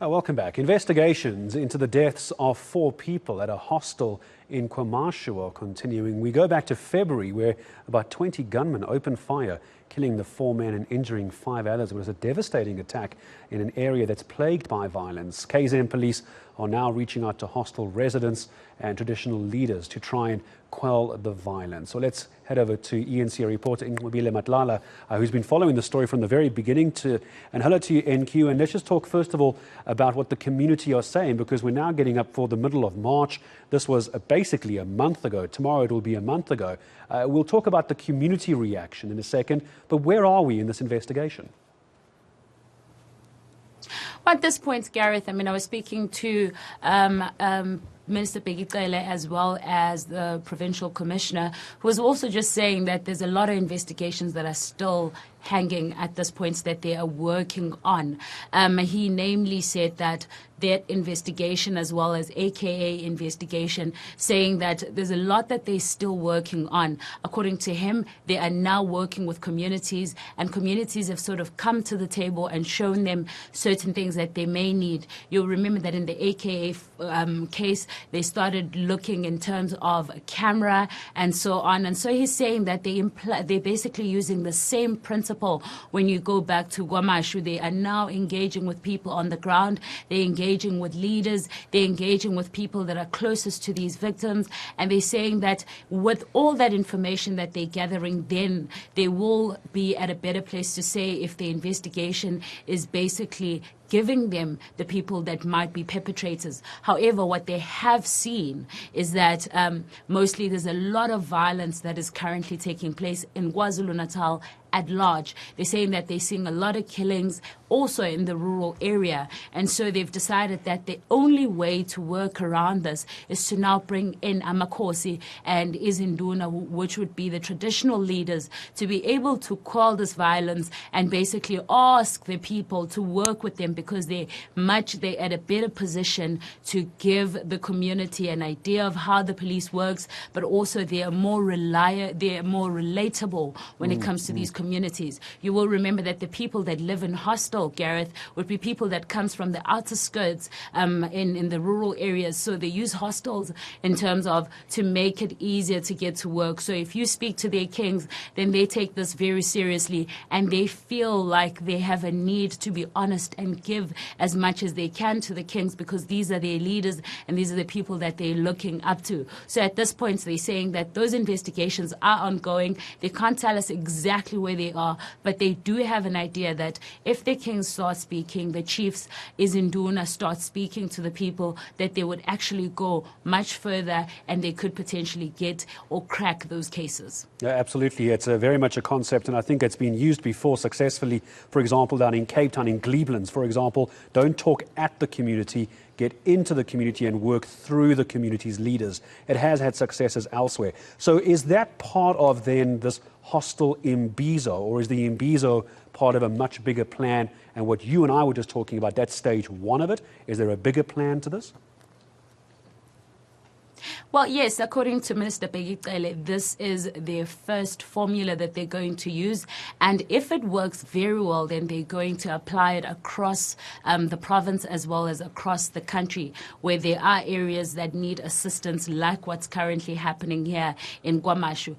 Welcome back. Investigations into the deaths of 4 people at a hostel in KwaMashu are continuing. We go back to February, where about 20 gunmen opened fire, killing the 4 men and injuring 5 others. It was a devastating attack in an area that's plagued by violence. KZN police are now reaching out to hostel residents and traditional leaders to try and quell the violence. So let's head over to eNCA reporter Nqobile Madlala, who's been following the story from the very beginning. And hello to you, NQ. And let's just talk first of all about what the community are saying, because we're now getting up for the middle of March. This was basically a month ago. Tomorrow it will be a month ago. We'll talk about the community reaction in a second. But where are we in this investigation? Well, at this point, Gareth, I was speaking to Minister Nqobile as well as the provincial commissioner, who was also just saying that there's a lot of investigations that are still hanging at this point that they are working on. He namely said that that investigation as well as AKA investigation, saying that there's a lot that they're still working on. According to him, they are now working with communities, and communities have sort of come to the table and shown them certain things that they may need. You'll remember that in the AKA case, they started looking in terms of a camera and so on. And so he's saying that they're basically using the same principle when you go back to KwaMashu. They are now engaging with people on the ground. They're engaging with leaders. They're engaging with people that are closest to these victims. And they're saying that with all that information that they're gathering, then they will be at a better place to say if the investigation is basically giving them the people that might be perpetrators. However, what they have seen is that mostly there's a lot of violence that is currently taking place in KwaZulu-Natal at large. They're saying that they're seeing a lot of killings also in the rural area. And so they've decided that the only way to work around this is to now bring in Amakosi and Izinduna, which would be the traditional leaders, to be able to quell this violence and basically ask the people to work with them, because they're at a better position to give the community an idea of how the police works, but also they are more relatable when it comes to these communities. You will remember that the people that live in hostel, Gareth, would be people that comes from the outer skirts in the rural areas. So they use hostels in terms of to make it easier to get to work. So if you speak to their kings, then they take this very seriously, and they feel like they have a need to be honest and give as much as they can to the kings, because these are their leaders and these are the people that they're looking up to. So at this point, they're saying that those investigations are ongoing. They can't tell us exactly where they are, but they do have an idea that if the kings start speaking, the chiefs Izinduna start speaking to the people, that they would actually go much further and they could potentially get or crack those cases. Yeah, absolutely. It's very much a concept, and I think it's been used before successfully. For example, down in Cape Town, in Glebelands, for example, don't talk at the community, get into the community and work through the community's leaders. It has had successes elsewhere. So is that part of then this hostel imbizo, or is the imbizo part of a much bigger plan? And what you and I were just talking about, that's stage 1 of it. Is there a bigger plan to this? Well, yes, according to Minister Nqobile, this is their first formula that they're going to use. And if it works very well, then they're going to apply it across the province as well as across the country, where there are areas that need assistance, like what's currently happening here in KwaMashu.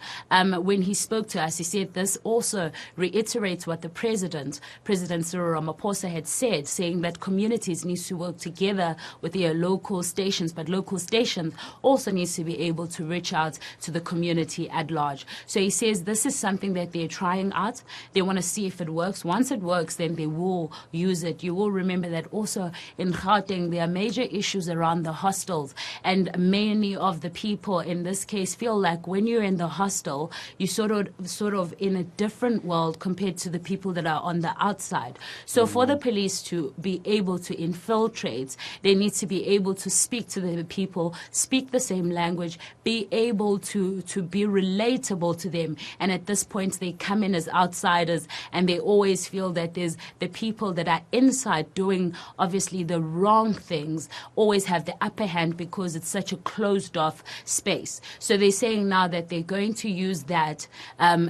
When he spoke to us, he said this also reiterates what the President Cyril Ramaphosa had said, saying that communities need to work together with their local stations, but local stations also needs to be able to reach out to the community at large. So he says this is something that they're trying out. They want to see if it works. Once it works, then they will use it. You will remember that also in Gauteng, there are major issues around the hostels, and many of the people in this case feel like when you're in the hostel, you're sort of in a different world compared to the people that are on the outside. So for the police to be able to infiltrate, they need to be able to speak to the people, speak the same language, be able to be relatable to them. And at this point, they come in as outsiders, and they always feel that there's the people that are inside doing obviously the wrong things always have the upper hand because it's such a closed off space. So they're saying now that they're going to use that,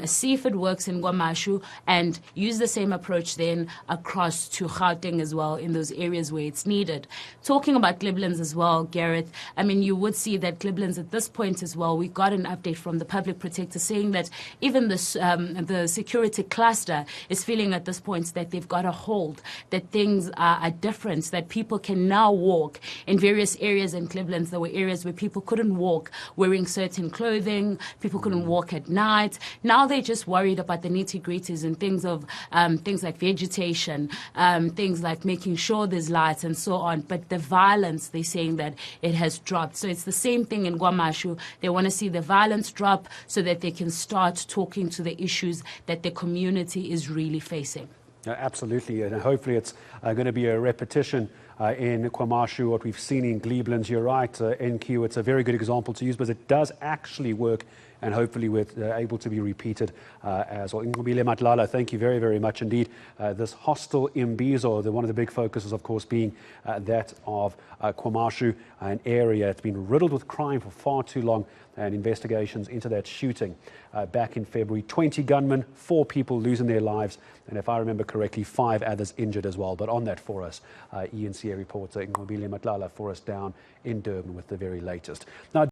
see if it works in KwaMashu, and use the same approach then across to Gauteng as well in those areas where it's needed. Talking about Cliblands as well, Gareth, I mean, you would see that Cliblands at this point as well, we got an update from the public protector saying that even the security cluster is feeling at this point that they've got a hold, that things are different, that people can now walk in various areas in Cliblands. There were areas where people couldn't walk wearing certain clothing, people couldn't walk at night. Now they're just worried about the nitty-gritties and things of things like vegetation, things like making sure there's lights and so on. But the violence, they're saying that it has dropped. So it's the same thing in KwaMashu. They want to see the violence drop so that they can start talking to the issues that the community is really facing. Absolutely, and hopefully it's going to be a repetition in KwaMashu, what we've seen in Cliblands. You're right, NQ, it's a very good example to use, but it does actually work, and hopefully we're able to be repeated as well. Nqobile Madlala, thank you very, very much indeed. This hostel imbizo, one of the big focuses, of course, being that of KwaMashu, an area that's been riddled with crime for far too long, and investigations into that shooting back in February. 20 gunmen, 4 people losing their lives, and if I remember correctly, 5 others injured as well. But on that for us, eNCA reporter Nqobile Madlala for us down in Durban with the very latest. Now,